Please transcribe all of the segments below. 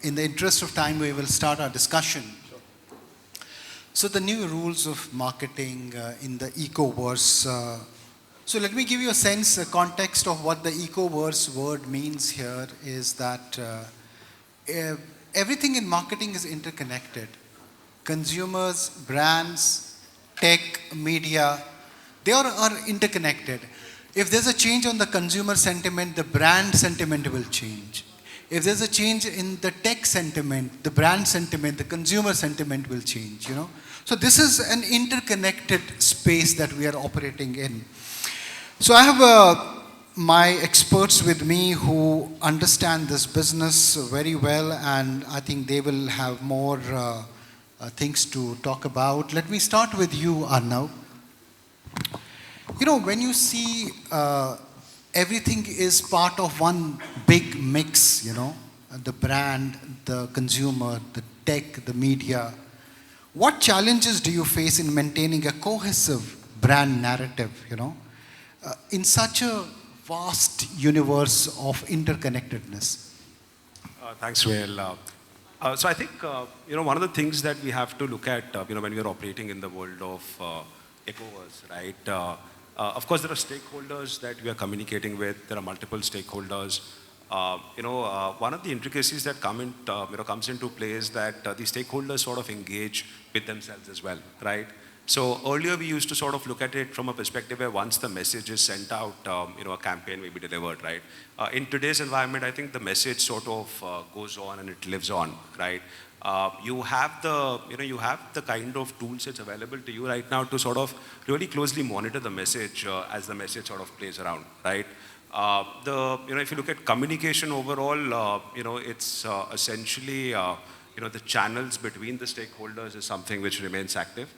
in the interest of time, we will start our discussion. So the new rules of marketing in the eco-verse. So let me give you a sense, a context of what the eco-verse word means here is that everything in marketing is interconnected. Consumers, brands, tech, media, they are interconnected. If there's a change on the consumer sentiment, the brand sentiment will change. If there's a change in the tech sentiment, the brand sentiment, the consumer sentiment will change, you know. So this is an interconnected space that we are operating in. So I have my experts with me who understand this business very well, and I think they will have more things to talk about. Let me start with you, Arnav. You know, when you see everything is part of one big mix, you know, the brand, the consumer, the tech, the media, what challenges do you face in maintaining a cohesive brand narrative, you know, in such a vast universe of interconnectedness? Thanks, Rael. So I think, one of the things that we have to look at, when we are operating in the world of eco-verse, right? Of course, there are stakeholders that we are communicating with. There are multiple stakeholders. One of the intricacies that comes into play is that the stakeholders sort of engage with themselves as well, right? So earlier we used to sort of look at it from a perspective where once the message is sent out, a campaign may be delivered, right? In today's environment, I think the message sort of goes on and it lives on, right? You have the kind of tool sets available to you right now to sort of really closely monitor the message as the message sort of plays around, right? If you look at communication overall, it's essentially, the channels between the stakeholders is something which remains active.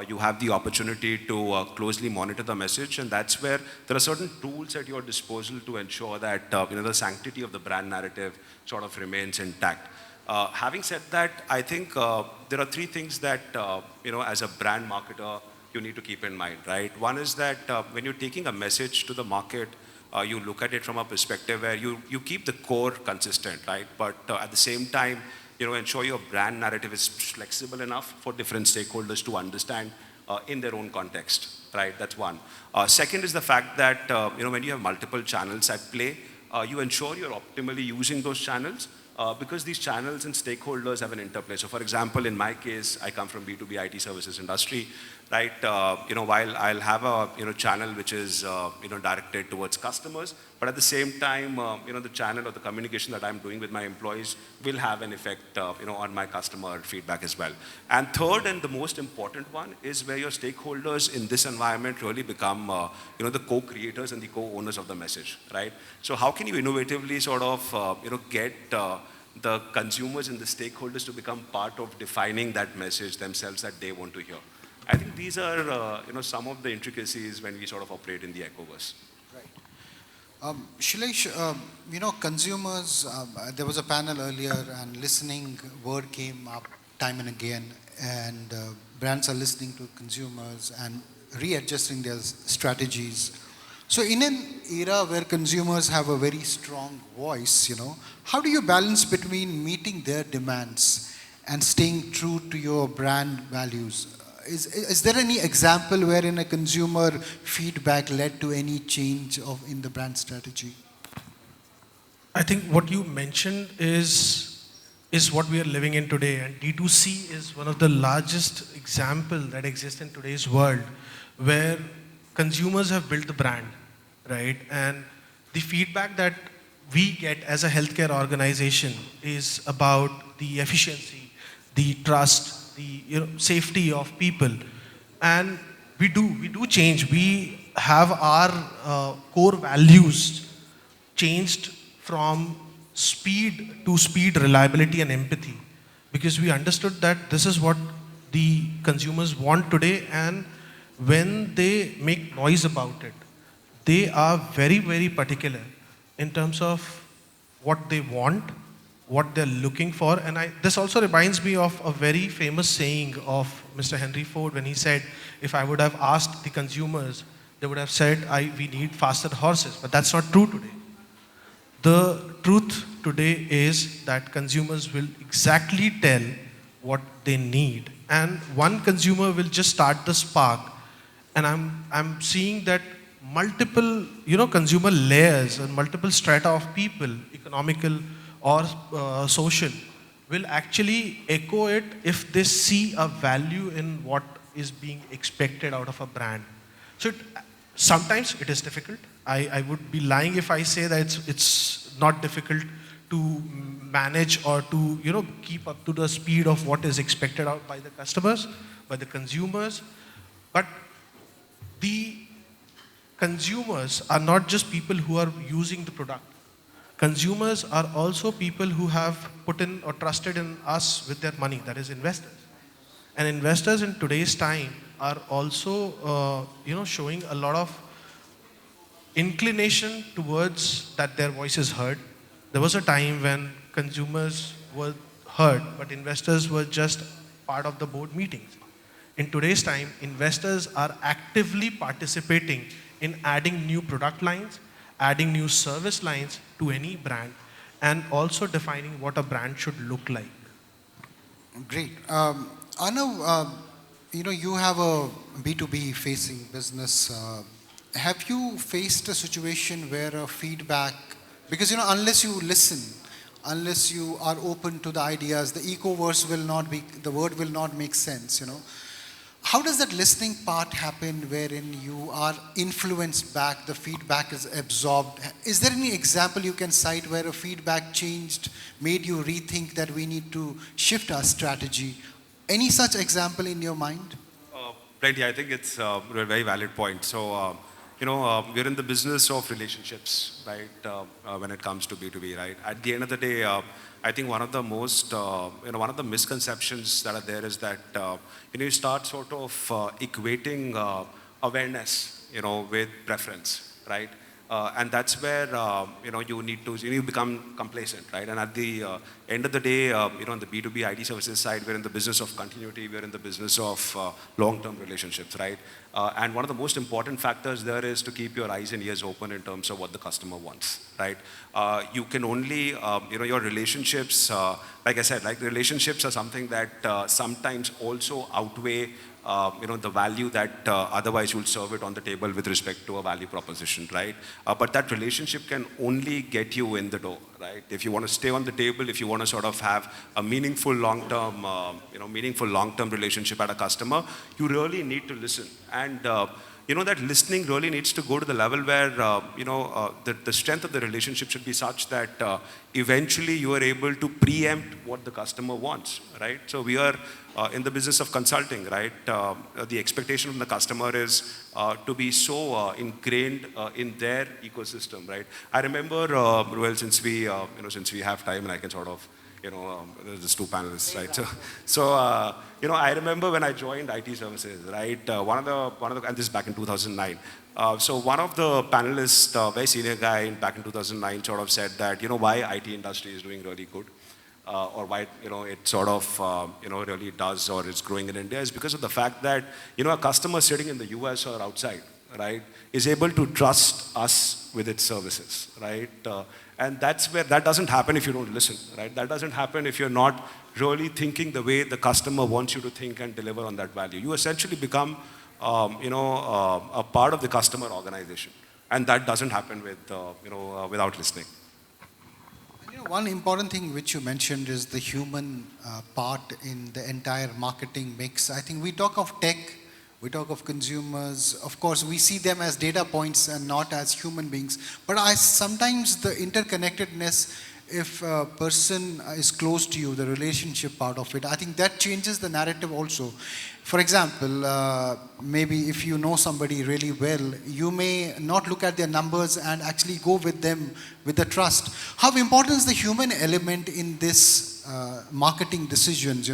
You have the opportunity to closely monitor the message, and that's where there are certain tools at your disposal to ensure that the sanctity of the brand narrative sort of remains intact. Having said that, I think there are three things that as a brand marketer you need to keep in mind, right? One is that when you're taking a message to the market, you look at it from a perspective where you keep the core consistent, right? But at the same time, ensure your brand narrative is flexible enough for different stakeholders to understand in their own context, right? That's one. Second is the fact that, when you have multiple channels at play, you ensure you're optimally using those channels because these channels and stakeholders have an interplay. So for example, in my case, I come from B2B IT services industry, right? While I'll have a, channel which is, directed towards customers, but at the same time, the channel or the communication that I'm doing with my employees will have an effect, on my customer feedback as well. And third, and the most important one, is where your stakeholders in this environment really become, the co-creators and the co-owners of the message, right? So how can you innovatively sort of, get the consumers and the stakeholders to become part of defining that message themselves that they want to hear? I think these are, some of the intricacies when we sort of operate in the ecoverse. Right. Shailesh, consumers, there was a panel earlier and listening word came up time and again, and brands are listening to consumers and readjusting their strategies. So in an era where consumers have a very strong voice, how do you balance between meeting their demands and staying true to your brand values? Is there any example wherein a consumer feedback led to any change in the brand strategy? I think what you mentioned is what we are living in today, and D2C is one of the largest examples that exists in today's world, where consumers have built the brand, right? And the feedback that we get as a healthcare organization is about the efficiency, the trust, the safety of people, and we do change. We have our core values changed from speed to speed, reliability, and empathy, because we understood that this is what the consumers want today, and when they make noise about it, they are very, very particular in terms of what they want, what they're looking for. And this also reminds me of a very famous saying of Mr. Henry Ford when he said, if I would have asked the consumers, they would have said, we need faster horses. But that's not true today. The truth today is that consumers will exactly tell what they need. And one consumer will just start the spark. And I'm seeing that multiple, consumer layers and multiple strata of people, economical or social, will actually echo it if they see a value in what is being expected out of a brand. So sometimes it is difficult. I would be lying if I say that it's not difficult to manage or to keep up to the speed of what is expected out by the customers, by the consumers. But the consumers are not just people who are using the product. Consumers are also people who have put in or trusted in us with their money, that is investors. And investors in today's time are also, showing a lot of inclination towards that their voice is heard. There was a time when consumers were heard, but investors were just part of the board meetings. In today's time, investors are actively participating in adding new product lines, adding new service lines to any brand, and also defining what a brand should look like. Great. Arnav, you have a B2B facing business. Have you faced a situation where a feedback, because unless you listen, unless you are open to the ideas, the the word will not make sense, How does that listening part happen wherein you are influenced back, the feedback is absorbed? Is there any example you can cite where a feedback changed, made you rethink that we need to shift our strategy? Any such example in your mind? Plenty. I think it's a very valid point. So, we're in the business of relationships, right? When it comes to B2B, right? At the end of the day, I think one of the most, one of the misconceptions that are there is that, you start sort of equating awareness, with preference, right? And that's where, you need to become complacent, right? And at the end of the day, on the B2B IT services side, we're in the business of continuity, we're in the business of long-term relationships, right? And one of the most important factors there is to keep your eyes and ears open in terms of what the customer wants, right? You can only, your relationships, like I said, like relationships are something that sometimes also outweigh the value that otherwise you'll serve it on the table with respect to a value proposition, right? But that relationship can only get you in the door, right? If you want to stay on the table, if you want to sort of have a meaningful long-term, relationship at a customer, you really need to listen. And that listening really needs to go to the level where, the strength of the relationship should be such that eventually you are able to preempt what the customer wants, right? So we are in the business of consulting, right? The expectation from the customer is to be so ingrained in their ecosystem, right? I remember, since we have time and I can sort of, there's two panelists, right? So I remember when I joined IT services, right? One of the, and this is back in 2009. So one of the panelists, very senior guy back in 2009, sort of said that, why IT industry is doing really good, or why, it sort of, really does or is growing in India is because of the fact that, a customer sitting in the US or outside, right, is able to trust us with its services, right? And that's where that doesn't happen if you don't listen, right? That doesn't happen if you're not really thinking the way the customer wants you to think and deliver on that value. You essentially become, a part of the customer organization, and that doesn't happen with, without listening. One important thing which you mentioned is the human part in the entire marketing mix. I think we talk of tech, we talk of consumers. Of course, we see them as data points and not as human beings. But sometimes the interconnectedness, if a person is close to you, the relationship part of it, I think that changes the narrative also. For example, maybe if you know somebody really well, you may not look at their numbers and actually go with them with the trust. How important is the human element in this marketing decisions?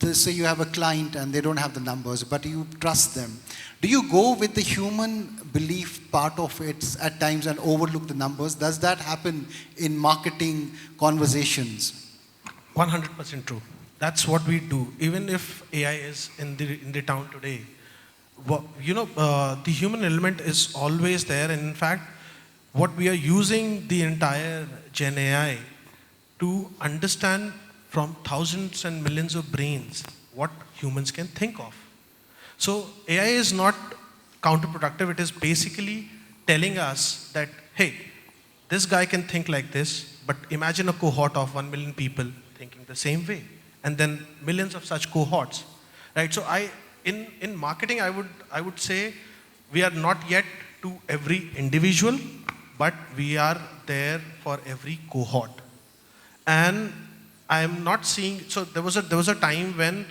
Say you have a client and they don't have the numbers, but you trust them. Do you go with the human belief part of it at times and overlook the numbers? Does that happen in marketing conversations? 100% true. That's what we do. Even if AI is in the town today, the human element is always there. And in fact, what we are using the entire Gen AI to understand from thousands and millions of brains what humans can think of. So AI is not counterproductive. It is basically telling us that, hey, this guy can think like this, but imagine a cohort of 1 million people thinking the same way, and then millions of such cohorts, right? So in marketing, I would say we are not yet to every individual, but we are there for every cohort. And I am not seeing, so there was a time when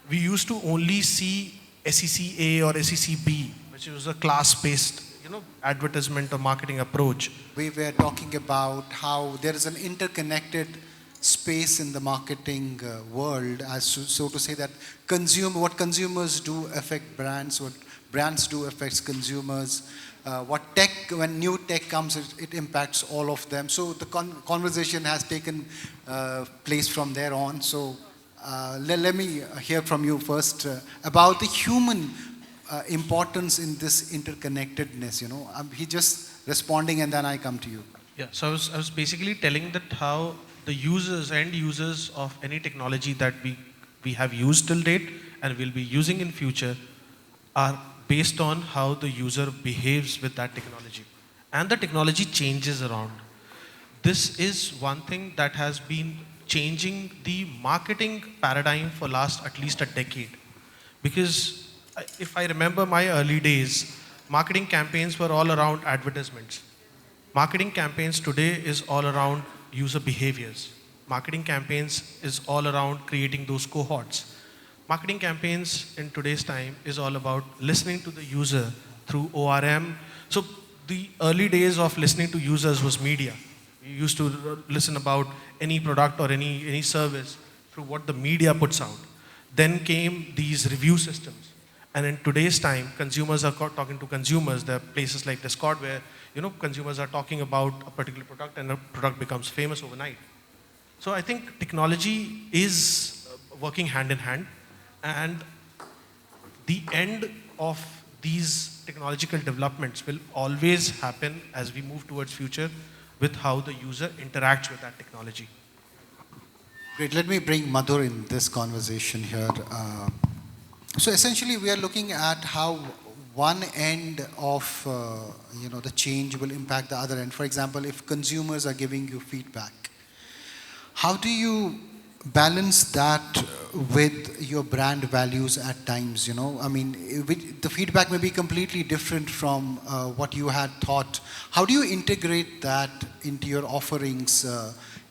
we used to only see SEC-A or SEC-B, which was a class-based, advertisement or marketing approach. We were talking about how there is an interconnected space in the marketing world, so to say, that what consumers do affect brands, what brands do affects consumers, when new tech comes, it impacts all of them. So the conversation has taken place from there on. So let me hear from you first about the human importance in this interconnectedness. He just responding, and then I come to you. Yeah, so I was basically telling that how the end users of any technology that we have used till date and will be using in future are based on how the user behaves with that technology. And the technology changes around. This is one thing that has been changing the marketing paradigm for last at least a decade. Because if I remember my early days, marketing campaigns were all around advertisements. Marketing campaigns today is all around user behaviors. Marketing campaigns is all around creating those cohorts. Marketing campaigns in today's time is all about listening to the user through ORM. So the early days of listening to users was media. You used to listen about any product or any service through what the media puts out. Then came these review systems. And in today's time, consumers are talking to consumers. There are places like Discord where consumers are talking about a particular product and a product becomes famous overnight. So I think technology is working hand in hand, and the end of these technological developments will always happen as we move towards future with how the user interacts with that technology. Great. Let me bring Madhur in this conversation here. So essentially, we are looking at how one end of the change will impact the other end. For example, if consumers are giving you feedback, how do you balance that with your brand values at times? The feedback may be completely different from what you had thought. How do you integrate that into your offerings?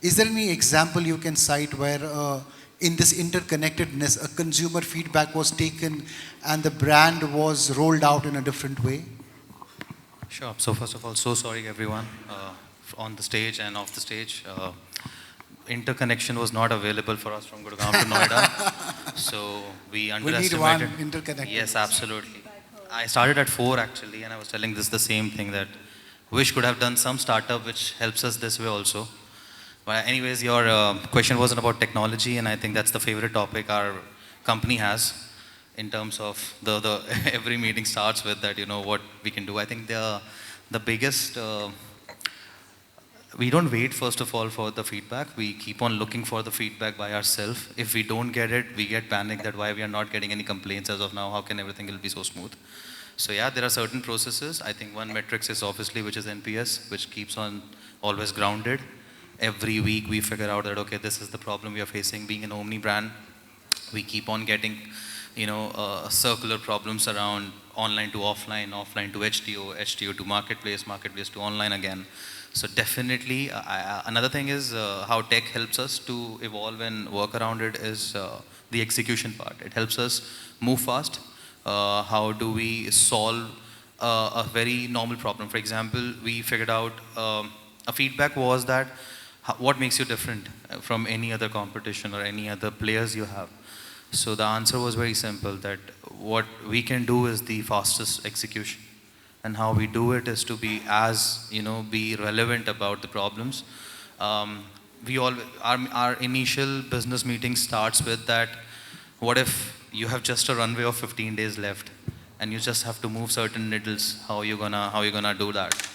Is there any example you can cite where in this interconnectedness, a consumer feedback was taken and the brand was rolled out in a different way? Sure. So first of all, so sorry everyone on the stage and off the stage. Interconnection was not available for us from Gurgaon to Noida. So we underestimated. We need one interconnected. Yes, absolutely. I started at 4 actually, and I was telling this the same thing, that wish could have done some startup which helps us this way also. But anyways, your question wasn't about technology, and I think that's the favorite topic our company has in terms of the every meeting starts with that, what we can do. I think the biggest, we don't wait first of all for the feedback. We keep on looking for the feedback by ourselves. If we don't get it, we get panicked that why we are not getting any complaints as of now, how can everything will be so smooth. So yeah, there are certain processes. I think one metrics is obviously, which is NPS, which keeps on always grounded. Every week we figure out that, okay, this is the problem we are facing. Being an omni brand, we keep on getting, circular problems around online to offline, offline to HTO, HTO to marketplace, marketplace to online again. So definitely, another thing is how tech helps us to evolve and work around it is the execution part. It helps us move fast. How do we solve a very normal problem? For example, we figured out a feedback was that what makes you different from any other competition or any other players you have? So the answer was very simple, that what we can do is the fastest execution. And how we do it is to be be relevant about the problems. Our initial business meeting starts with that, what if you have just a runway of 15 days left and you just have to move certain needles, how you gonna do that?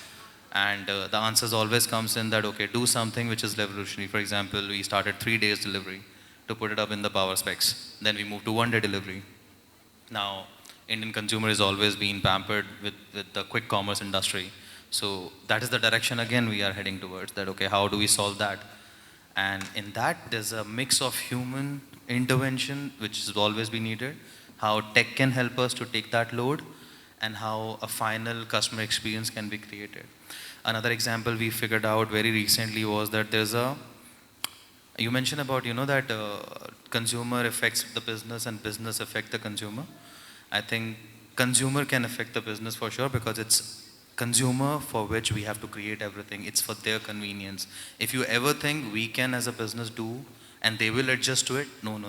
And the answers always comes in that, okay, do something which is revolutionary. For example, we started 3 days delivery to put it up in the power specs. Then we moved to 1 day delivery. Now, Indian consumer has always been pampered with the quick commerce industry. So that is the direction again we are heading towards, that okay, how do we solve that? And in that, there's a mix of human intervention, which has always been needed, how tech can help us to take that load, and how a final customer experience can be created. Another example we figured out very recently was that you mentioned about, that consumer affects the business and business affect the consumer. I think consumer can affect the business for sure, because it's consumer for which we have to create everything. It's for their convenience. If you ever think we can as a business do and they will adjust to it, no.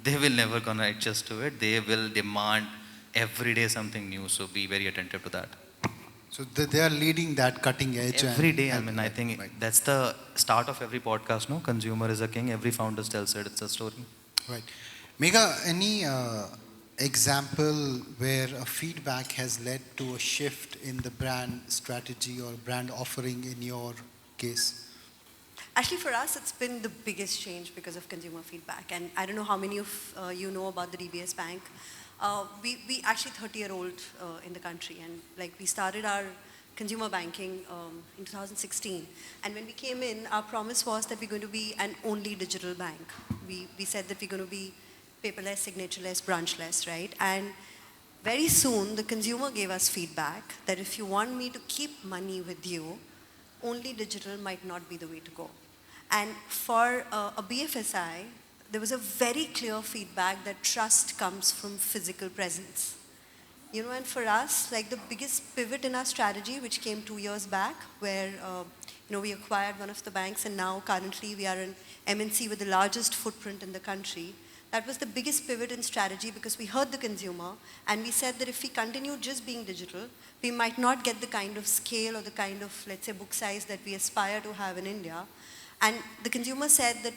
They will never gonna adjust to it. They will demand every day something new. So be very attentive to that. So they are leading that cutting edge. Every day, I right, think right. that's the start of every podcast, no? Consumer is a king. Every founder tells it. It's a story. Right. Megha, any example where a feedback has led to a shift in the brand strategy or brand offering in your case? Actually, for us, it's been the biggest change because of consumer feedback. And I don't know how many of you know about the DBS Bank. We actually 30-year-old in the country, and like we started our consumer banking in 2016. And when we came in, our promise was that we're going to be an only digital bank. We said that we're going to be paperless, signatureless, branchless, right? And very soon, the consumer gave us feedback that if you want me to keep money with you, only digital might not be the way to go. And for a BFSI, there was a very clear feedback that trust comes from physical presence. And for us, like the biggest pivot in our strategy, which came 2 years back, where we acquired one of the banks, and now currently we are an MNC with the largest footprint in the country. That was the biggest pivot in strategy, because we heard the consumer and we said that if we continue just being digital, we might not get the kind of scale or the kind of, let's say, book size that we aspire to have in India. And the consumer said that,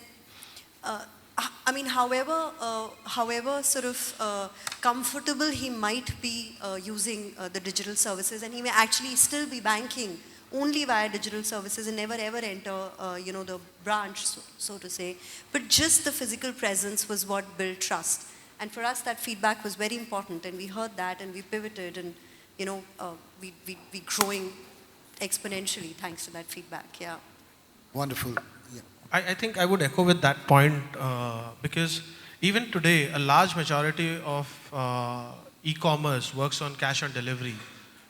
however sort of comfortable he might be using the digital services, and he may actually still be banking only via digital services and never ever enter, the branch, so to say. But just the physical presence was what built trust. And for us, that feedback was very important, and we heard that, and we pivoted, and we growing exponentially thanks to that feedback. Yeah. Wonderful. Yeah. I think I would echo with that point, because even today, a large majority of e-commerce works on cash on delivery,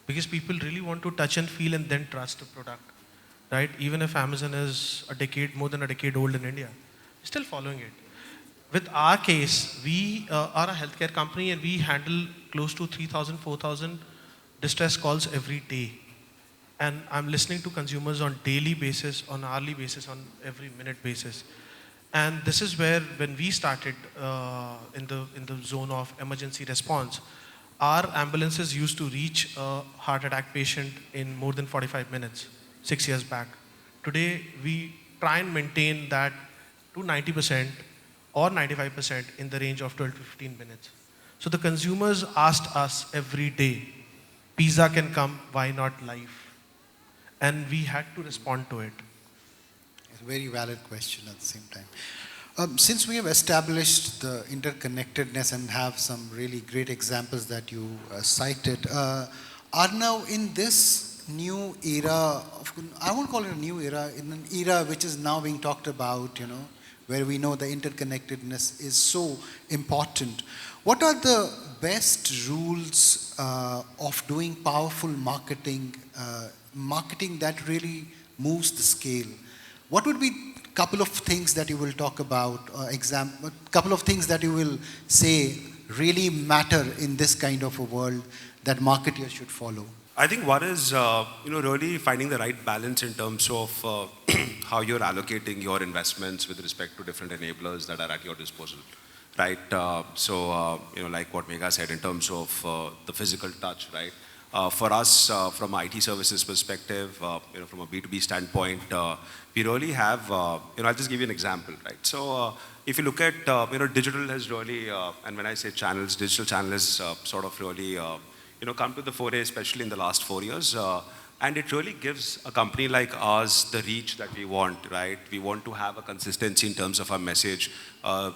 because people really want to touch and feel and then trust the product, right? Even if Amazon is more than a decade old in India, still following it. With our case, we are a healthcare company, and we handle close to 3,000, 4,000 distress calls every day. And I'm listening to consumers on daily basis, on hourly basis, on every minute basis. And this is where, when we started in the zone of emergency response, our ambulances used to reach a heart attack patient in more than 45 minutes, 6 years back. Today, we try and maintain that to 90% or 95% in the range of 12 to 15 minutes. So the consumers asked us every day, pizza can come, why not life? And we had to respond to it. It's a very valid question at the same time. Since we have established the interconnectedness and have some really great examples that you cited, are now in this new era, I won't call it a new era, in an era which is now being talked about, where we know the interconnectedness is so important. What are the best rules of doing powerful marketing, marketing that really moves the scale? What would be a couple of things that you will talk about, a couple of things that you will say really matter in this kind of a world that marketers should follow? I think one is, really finding the right balance in terms of how you're allocating your investments with respect to different enablers that are at your disposal, right? Like what Megha said in terms of the physical touch, right? For us, from an IT services perspective, from a B2B standpoint, we really have, I'll just give you an example, right? So if you look at, digital has really, and when I say channels, digital channels sort of really, come to the foray, especially in the last 4 years. And it really gives a company like ours the reach that we want, right? We want to have a consistency in terms of our message,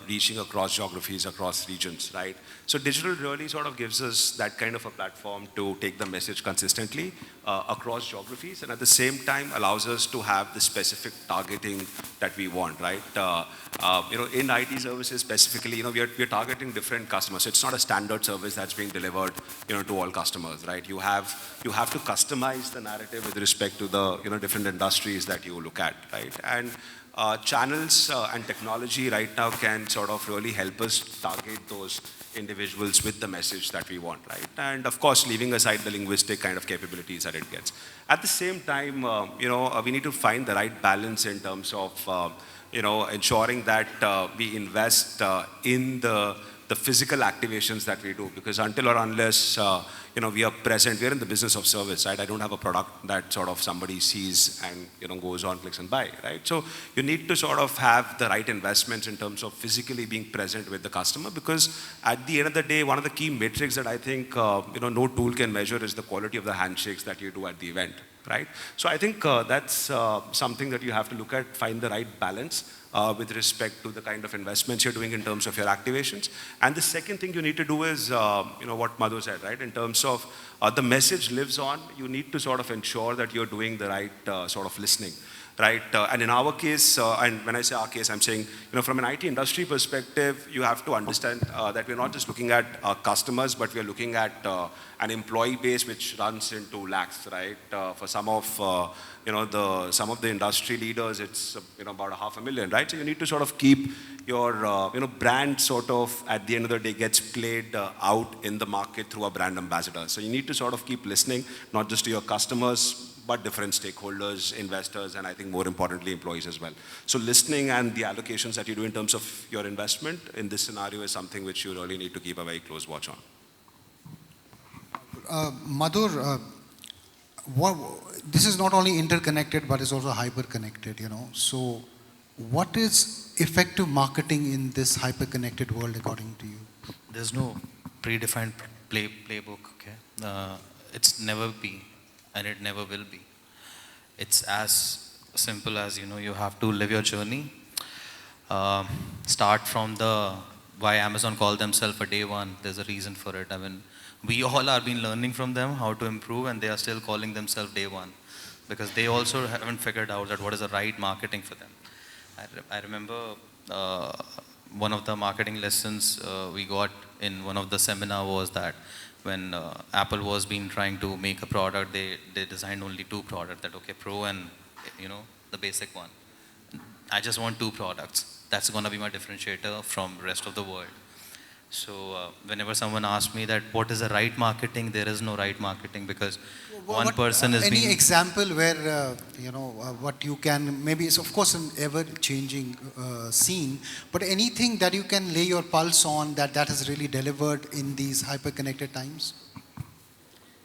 reaching across geographies, across regions, right? So digital really sort of gives us that kind of a platform to take the message consistently across geographies, and at the same time allows us to have the specific targeting that we want, right? In IT services specifically, we are targeting different customers. So it's not a standard service that's being delivered, to all customers, right? You have to customize the narrative with respect to the, different industries that you look at, right? And channels and technology right now can sort of really help us target those individuals with the message that we want, right? And of course, leaving aside the linguistic kind of capabilities that it gets. At the same time, we need to find the right balance in terms of, ensuring that we invest in the physical activations that we do, because until or unless we are present, we are in the business of service, right? I don't have a product that sort of somebody sees and goes on, clicks and buy, right? So you need to sort of have the right investments in terms of physically being present with the customer, because at the end of the day, one of the key metrics that I think no tool can measure is the quality of the handshakes that you do at the event, right? So I think that's something that you have to look at, find the right balance with respect to the kind of investments you're doing in terms of your activations. And the second thing you need to do is, what Madhu said, right? In terms of the message lives on, you need to sort of ensure that you're doing the right sort of listening, right? And in our case, and when I say our case, I'm saying, from an IT industry perspective, you have to understand that we're not just looking at customers, but we're looking at an employee base which runs into lakhs, right? For some of the industry leaders, it's about 500,000, right? So you need to sort of keep your brand sort of at the end of the day gets played out in the market through a brand ambassador. So you need to sort of keep listening, not just to your customers, but different stakeholders, investors, and I think more importantly, employees as well. So listening and the allocations that you do in terms of your investment in this scenario is something which you really need to keep a very close watch on. Madhur, this is not only interconnected, but it's also hyper-connected, So what is effective marketing in this hyper-connected world, according to you? There's no predefined playbook, okay? It's never been, and it never will be. It's as simple as, you have to live your journey. Start from why Amazon called themselves a day one. There's a reason for it. I mean, we all are been learning from them how to improve, and they are still calling themselves day one, because they also haven't figured out that what is the right marketing for them. I remember one of the marketing lessons we got in one of the seminar was that when Apple was trying to make a product, they designed only 2 products, that okay, Pro and the basic one. I just want 2 products. That's going to be my differentiator from rest of the world. So whenever someone asks me that what is the right marketing, there is no right marketing, because one person is any example where what you can, maybe it's of course an ever changing scene, but anything that you can lay your pulse on that has really delivered in these hyper connected times?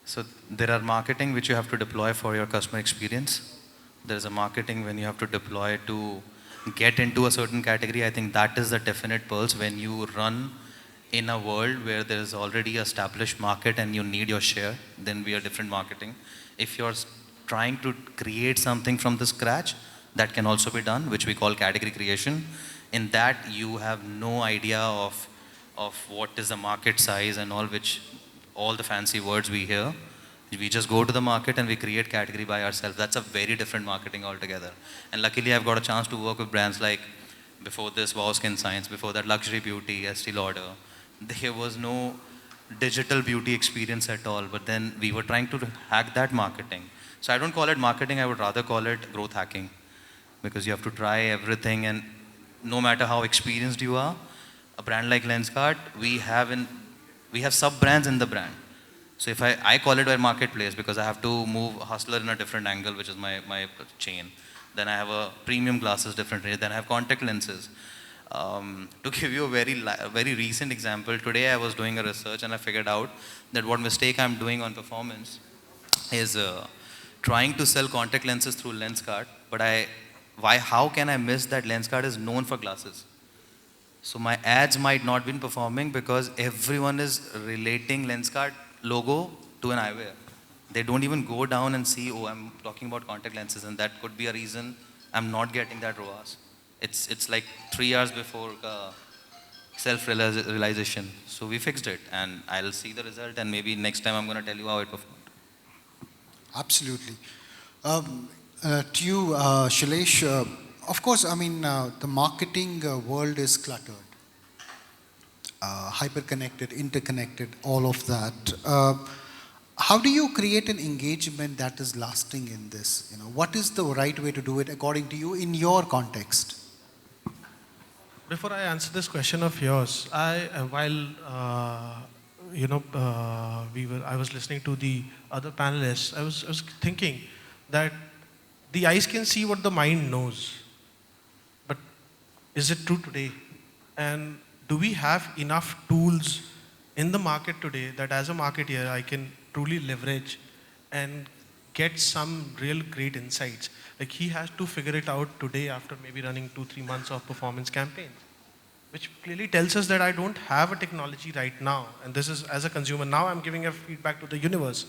So there are marketing which you have to deploy for your customer experience. There's a marketing when you have to deploy to get into a certain category. I think that is the definite pulse when you run in a world where there is already established market and you need your share. Then we are different marketing. If you're trying to create something from the scratch, that can also be done, which we call category creation. In that you have no idea of what is the market size and all the fancy words we hear. We just go to the market and we create category by ourselves. That's a very different marketing altogether. And luckily I've got a chance to work with brands like, before this, Wow Skin Science, before that Luxury Beauty, Estee Lauder. There was no digital beauty experience at all, but then we were trying to hack that marketing. So I don't call it marketing, I would rather call it growth hacking, because you have to try everything, and no matter how experienced you are, a brand like Lenskart, we have sub-brands in the brand. So if I call it a marketplace because I have to move Hustler in a different angle, which is my chain. Then I have a premium glasses differently, then I have contact lenses. To give you a very recent example, today I was doing a research and I figured out that what mistake I'm doing on performance is trying to sell contact lenses through Lenskart, but how can I miss that Lenskart is known for glasses? So my ads might not be performing because everyone is relating Lenskart logo to an eyewear. They don't even go down and see, oh, I'm talking about contact lenses, and that could be a reason I'm not getting that ROAS. It's like 3 hours before self-realization. So we fixed it, and I'll see the result, and maybe next time I'm going to tell you how it performed. Absolutely. To you, Shailesh, of course, I mean, the marketing world is cluttered, hyper-connected, interconnected, all of that. How do you create an engagement that is lasting in this? You know, what is the right way to do it according to you in your context? Before I answer this question of yours, while I was listening to the other panelists, I was thinking that the eyes can see what the mind knows, but is it true today? And do we have enough tools in the market today that as a marketeer I can truly leverage and get some real great insights? Like, he has to figure it out today after maybe running 2-3 months of performance campaigns, which clearly tells us that I don't have a technology right now. And this is, as a consumer, now I'm giving a feedback to the universe,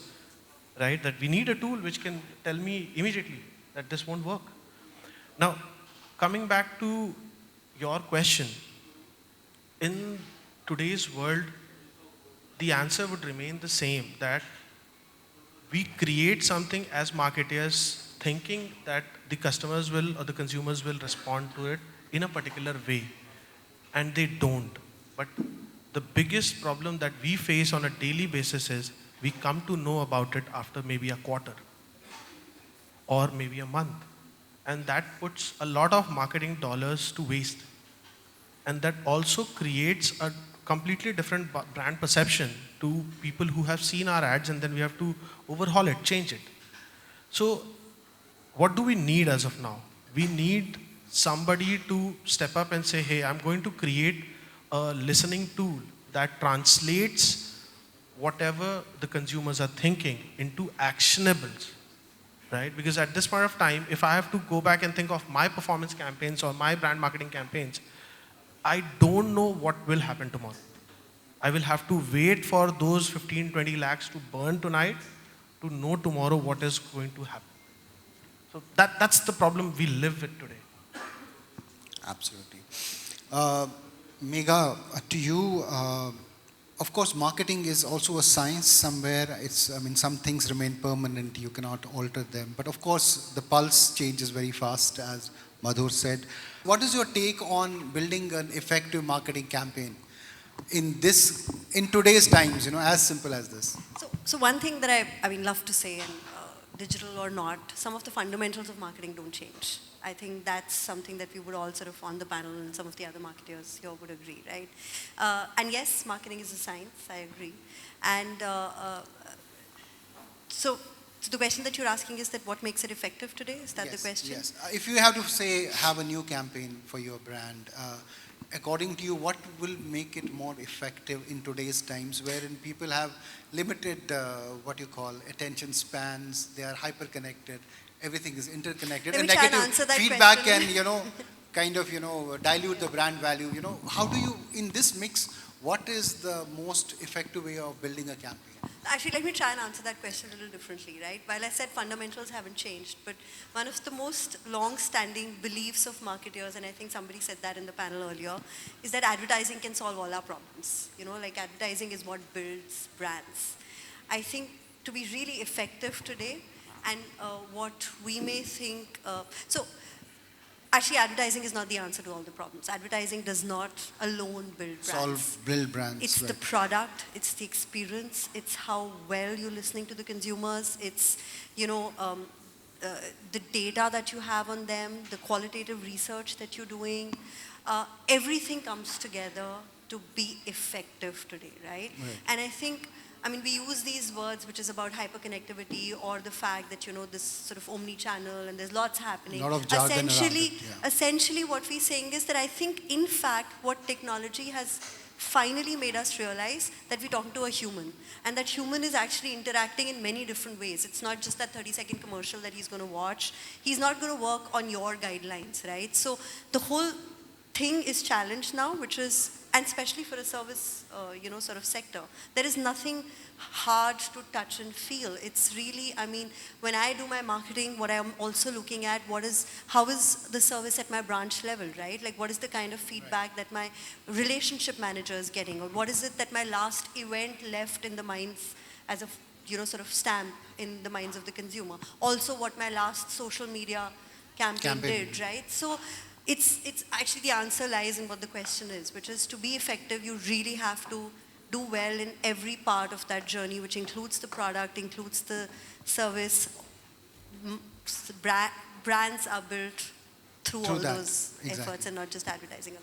right? That we need a tool which can tell me immediately that this won't work. Now, coming back to your question, in today's world, the answer would remain the same, that we create something as marketers thinking that the customers will or the consumers will respond to it in a particular way, and they don't. But the biggest problem that we face on a daily basis is we come to know about it after maybe a quarter or maybe a month, and that puts a lot of marketing dollars to waste, and that also creates a completely different brand perception to people who have seen our ads, and then we have to overhaul it, change it. So what do we need as of now? We need somebody to step up and say, hey, I'm going to create a listening tool that translates whatever the consumers are thinking into actionables, right? Because at this point of time, if I have to go back and think of my performance campaigns or my brand marketing campaigns, I don't know what will happen tomorrow. I will have to wait for those 15-20 lakhs to burn tonight to know tomorrow what is going to happen. So that's the problem we live with today. Absolutely. Megha, to you, of course, marketing is also a science somewhere. I mean, some things remain permanent. You cannot alter them. But of course, the pulse changes very fast, as Madhur said. What is your take on building an effective marketing campaign in today's times, as simple as this? So one thing that I love to say, and digital or not, some of the fundamentals of marketing don't change. I think that's something that we would all sort of on the panel, and some of the other marketers here would agree, right? And yes, marketing is a science, I agree. And so the question that you're asking is that what makes it effective today? Is that the question? Yes. If you have to have a new campaign for your brand, according to you, what will make it more effective in today's times, wherein people have limited, attention spans, they are hyper-connected, everything is interconnected, Let and me try and negative answer that feedback question. can, dilute the brand value. How do you, in this mix, what is the most effective way of building a campaign? Actually, let me try and answer that question a little differently, right? While I said fundamentals haven't changed, but one of the most long-standing beliefs of marketers, and I think somebody said that in the panel earlier, is that advertising can solve all our problems. Like advertising is what builds brands. I think to be really effective today, and what we may think, actually, advertising is not the answer to all the problems. Advertising does not alone build brands. Build brands. It's right. the product, it's the experience, it's how well you're listening to the consumers, it's, the data that you have on them, the qualitative research that you're doing. Everything comes together to be effective today, right? And I think, we use these words, which is about hyperconnectivity, or the fact that, this sort of omni-channel, and there's lots happening. A lot of jargon around it, yeah. Essentially what we're saying is that I think, in fact, what technology has finally made us realize that we're talking to a human, and that human is actually interacting in many different ways. It's not just that 30-second commercial that he's going to watch. He's not going to work on your guidelines, right? So the whole thing is challenged now, which is, and especially for a service, sort of sector, there is nothing hard to touch and feel. It's really, I mean, when I do my marketing, what I'm also looking at, how is the service at my branch level, right? Like, what is the kind of feedback that my relationship manager is getting, or what is it that my last event left in the minds as a, sort of stamp in the minds of the consumer. Also, what my last social media campaign did, right? So it's actually, the answer lies in what the question is, which is, to be effective, you really have to do well in every part of that journey, which includes the product, includes the service. Brands are built through all that, those exactly. efforts and not just advertising.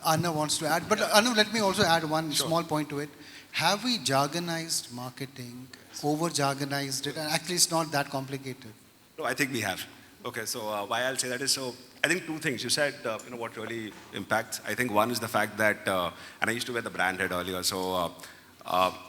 Anna wants to add, but Anu, let me also add one small point to it. Have we jargonized marketing, over-jargonized it, and actually it's not that complicated? No, I think we have. Okay, so why I'll say that is, so I think two things. You said, what really impacts. I think one is the fact that, and I used to wear the brand head earlier, so,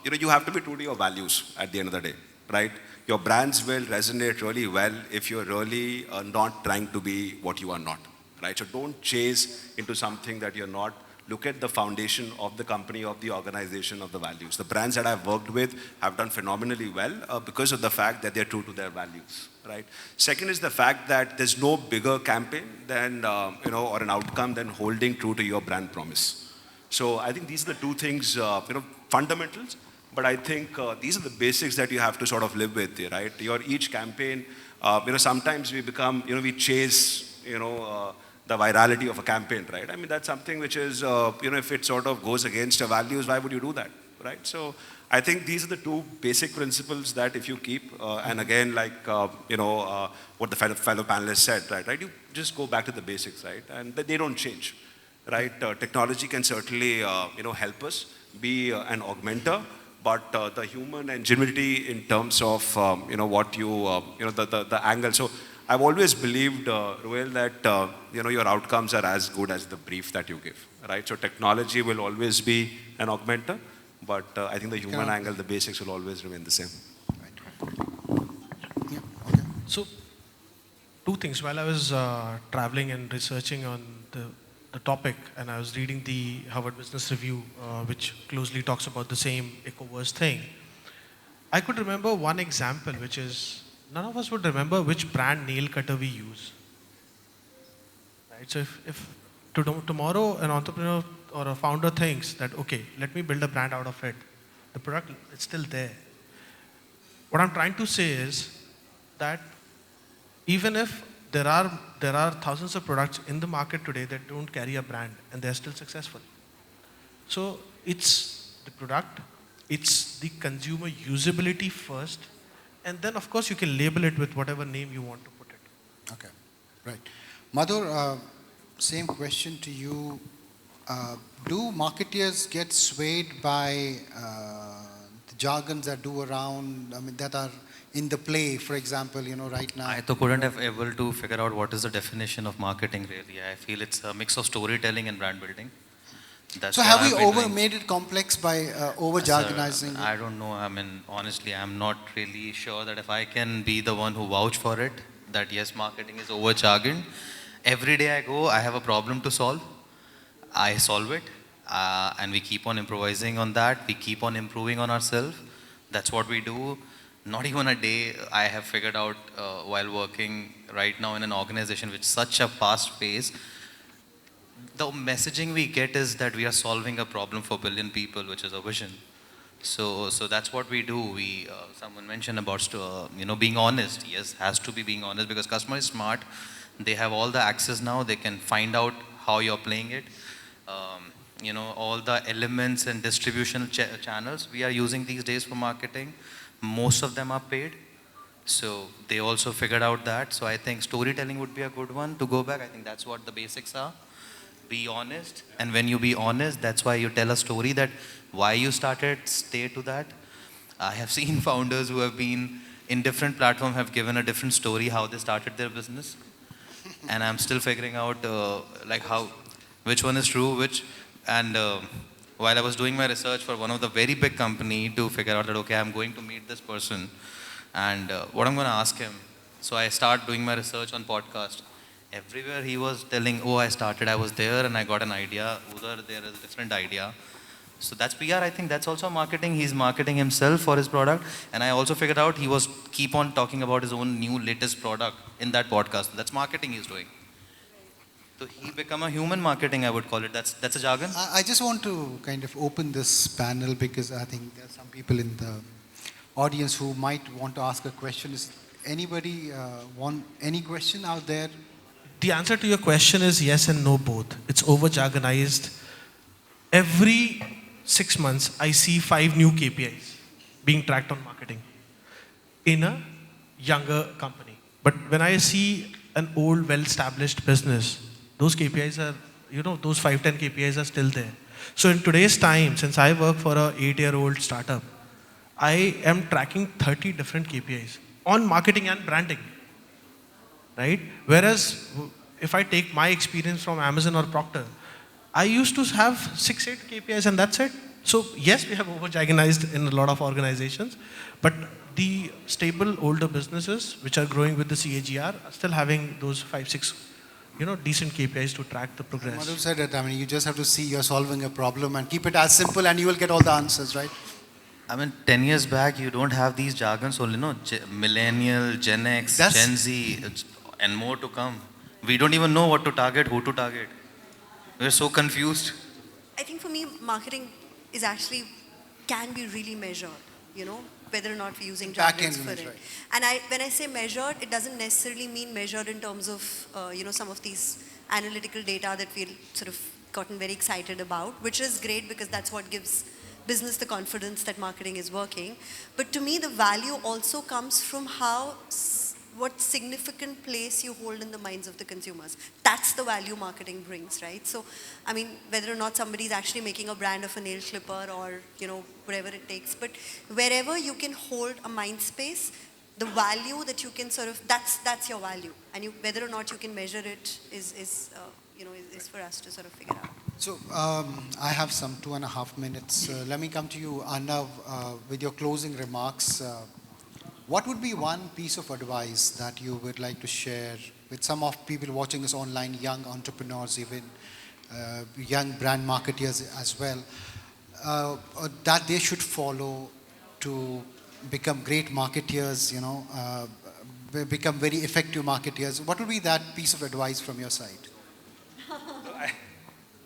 you have to be true to your values at the end of the day, right? Your brands will resonate really well if you're really not trying to be what you are not, right? So don't chase into something that you're not. Look at the foundation of the company, of the organization, of the values. The brands that I've worked with have done phenomenally well because of the fact that they're true to their values, right? Second is the fact that there's no bigger campaign than, or an outcome than holding true to your brand promise. So I think these are the two things, fundamentals, but I think these are the basics that you have to sort of live with, right? Each campaign, sometimes we become, we chase, the virality of a campaign, right? I mean, that's something which is, if it sort of goes against your values, why would you do that, right? So I think these are the two basic principles that if you keep, and again, like, what the fellow panelists said, right? You just go back to the basics, right? And they don't change, right? Technology can certainly, help us be an augmenter, but the human ingenuity in terms of, what you, the angle. So I've always believed, Ruel, that your outcomes are as good as the brief that you give, right? So technology will always be an augmenter, but I think the human angle, the basics will always remain the same. Right. Yeah, okay. So, two things. While I was traveling and researching on the topic, and I was reading the Harvard Business Review, which closely talks about the same Ecoverse thing, I could remember one example, which is, none of us would remember which brand nail cutter we use. Right? So if tomorrow an entrepreneur or a founder thinks that, okay, let me build a brand out of it, the product, it's still there. What I'm trying to say is that even if there are thousands of products in the market today that don't carry a brand and they're still successful. So it's the product, it's the consumer usability first, and then of course you can label it with whatever name you want to put it. Okay, right. Madhur, same question to you. Do marketeers get swayed by the jargons that do around, that are in the play, for example, right now? I couldn't have able to figure out what is the definition of marketing really. I feel it's a mix of storytelling and brand building. That's so have we made it complex by over-jargonizing? I don't know. I mean, honestly, I'm not really sure that if I can be the one who vouch for it, that yes, marketing is over-jargoned. Every day I go, I have a problem to solve. I solve it. And we keep on improvising on that. We keep on improving on ourselves. That's what we do. Not even a day I have figured out while working right now in an organization with such a fast pace. The messaging we get is that we are solving a problem for 1 billion people, which is a vision. So that's what we do. Someone mentioned about being honest. Yes, has to be being honest because customer is smart. They have all the access now. They can find out how you're playing it. All the elements and distribution channels we are using these days for marketing. Most of them are paid. So they also figured out that. So I think storytelling would be a good one to go back. I think that's what the basics are. Be honest. And when you be honest, that's why you tell a story that why you started, stay to that. I have seen founders who have been in different platforms have given a different story how they started their business. And I'm still figuring out which one is true, and while I was doing my research for one of the very big company to figure out that, okay, I'm going to meet this person and what I'm going to ask him. So I start doing my research on podcast Everywhere he was telling, oh, I was there and I got an idea. Udhar, there is a different idea. So that's PR. I think that's also marketing. He's marketing himself for his product. And I also figured out he was keep on talking about his own new latest product in that podcast. That's marketing he's doing. So he become a human marketing, I would call it. That's a jargon. I just want to kind of open this panel because I think there are some people in the audience who might want to ask a question. Is anybody want any question out there? The answer to your question is yes and no both. It's over jargonized. Every 6 months, I see 5 new KPIs being tracked on marketing in a younger company. But when I see an old, well-established business, those KPIs are, those 5, 10 KPIs are still there. So in today's time, since I work for a 8-year-old startup, I am tracking 30 different KPIs on marketing and branding, right? Whereas if I take my experience from Amazon or Procter, I used to have 6, 8 KPIs and that's it. So yes, we have over-jargonized in a lot of organizations, but the stable older businesses which are growing with the CAGR are still having those 5, 6, decent KPIs to track the progress. Madhu said it, I mean, you just have to see you're solving a problem and keep it as simple and you will get all the answers, right? I mean, 10 years back, you don't have these jargons only, millennial, Gen X, Gen Z, and more to come. We don't even know what to target, who to target. We're so confused. I think for me, marketing is actually can be really measured, whether or not we're using jargons for it. Right. And when I say measured, it doesn't necessarily mean measured in terms of, some of these analytical data that we've sort of gotten very excited about, which is great because that's what gives business the confidence that marketing is working. But to me, the value also comes from what significant place you hold in the minds of the consumers. That's the value marketing brings, right? So, I mean, whether or not somebody is actually making a brand of a nail clipper or, whatever it takes, but wherever you can hold a mind space, the value that you can that's your value. And whether or not you can measure it is for us to sort of figure out. So I have some 2.5 minutes. Let me come to you, Arnav, with your closing remarks. What would be one piece of advice that you would like to share with some of people watching us online, young entrepreneurs, even young brand marketers as well, that they should follow to become great marketers, become very effective marketers? What would be that piece of advice from your side?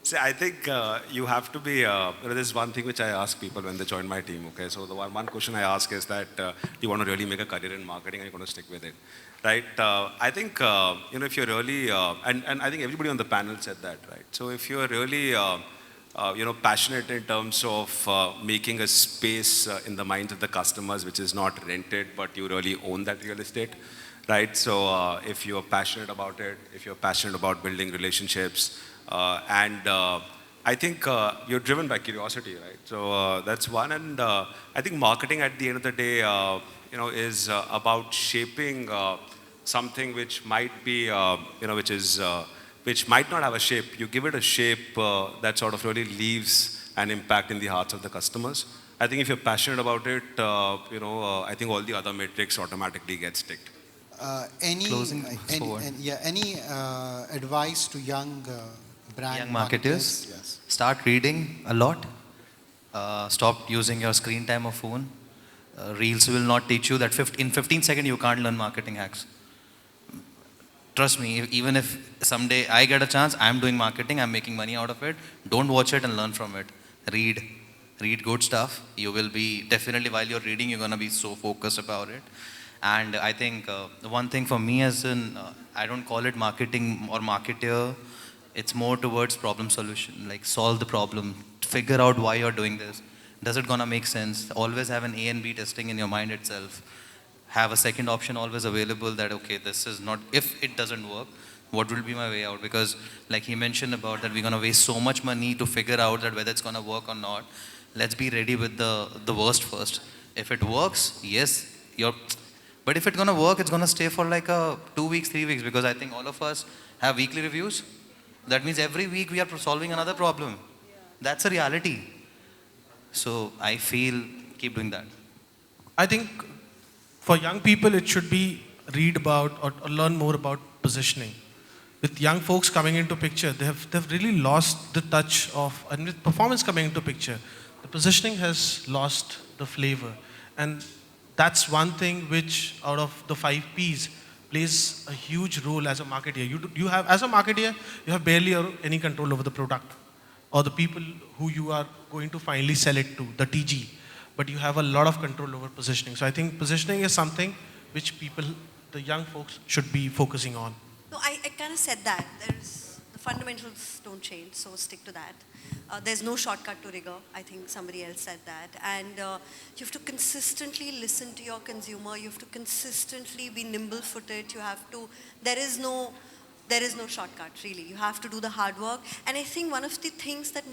See, I think you have to be, there's one thing which I ask people when they join my team, okay? So the one question I ask is that, do you want to really make a career in marketing and you're going to stick with it, right? I think, if you're really, and I think everybody on the panel said that, right? So if you're really, passionate in terms of making a space in the minds of the customers, which is not rented, but you really own that real estate, right? So if you're passionate about it, if you're passionate about building relationships, I think you're driven by curiosity, right? So that's one. And I think marketing at the end of the day, is about shaping something which might be, which might not have a shape. You give it a shape that sort of really leaves an impact in the hearts of the customers. I think if you're passionate about it, I think all the other metrics automatically get ticked. Any advice to young brand marketers? Yes. Start reading a lot. Stop using your screen time of phone. Reels will not teach you that in 15 seconds you can't learn marketing hacks. Trust me, even if someday I get a chance, I'm doing marketing, I'm making money out of it, don't watch it and learn from it. Read good stuff. You will be, definitely while you're reading, you're going to be so focused about it. And I think one thing for me as I don't call it marketing or marketer, it's more towards problem solution, like solve the problem, figure out why you're doing this. Does it gonna make sense? Always have an A and B testing in your mind itself. Have a second option always available that, okay, this is not, if it doesn't work, what will be my way out? Because like he mentioned about that we're gonna waste so much money to figure out that whether it's gonna work or not. Let's be ready with the worst first. If it works, yes, but if it's gonna work, it's gonna stay for like 2 weeks, 3 weeks, because I think all of us have weekly reviews. That means every week we are solving another problem. That's a reality. So I feel keep doing that. I think for young people, it should be read about or learn more about positioning. with young folks coming into picture, they've really lost the touch of, and with performance coming into picture, the positioning has lost the flavor. And that's one thing which, out of the 5 Ps, plays a huge role as a marketer. You have, as a marketer, you have barely any control over the product or the people who you are going to finally sell it to, the TG. But you have a lot of control over positioning. So I think positioning is something which people, the young folks, should be focusing on. No, I kind of said that. The fundamentals don't change, so stick to that. There's no shortcut to rigor. I think somebody else said that. And you have to consistently listen to your consumer. You have to consistently be nimble-footed. There is no shortcut, really. You have to do the hard work. And I think one of the things that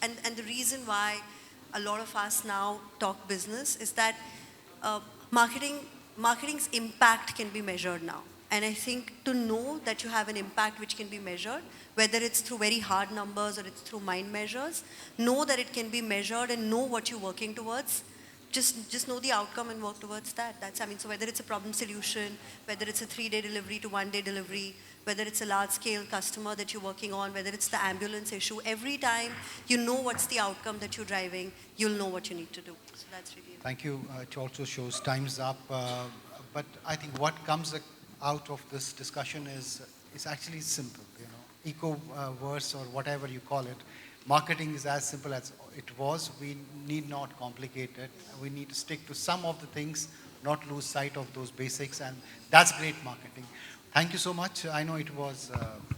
and the reason why a lot of us now talk business is that marketing's impact can be measured now. And I think to know that you have an impact which can be measured, whether it's through very hard numbers or it's through mind measures, know that it can be measured and know what you're working towards. Just know the outcome and work towards that. So whether it's a problem solution, whether it's a 3-day delivery to 1-day delivery, whether it's a large-scale customer that you're working on, whether it's the ambulance issue, every time you know what's the outcome that you're driving, you'll know what you need to do. So that's really it. Thank you. It also shows time's up. But I think what comes out of this discussion is actually simple. Eco-verse or whatever you call it. Marketing is as simple as it was. We need not complicate it. We need to stick to some of the things, not lose sight of those basics, and that's great marketing. Thank you so much. I know it was,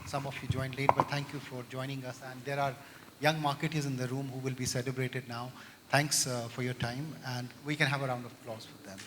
some of you joined late, but thank you for joining us. And there are young marketers in the room who will be celebrated now. Thanks for your time, and we can have a round of applause for them.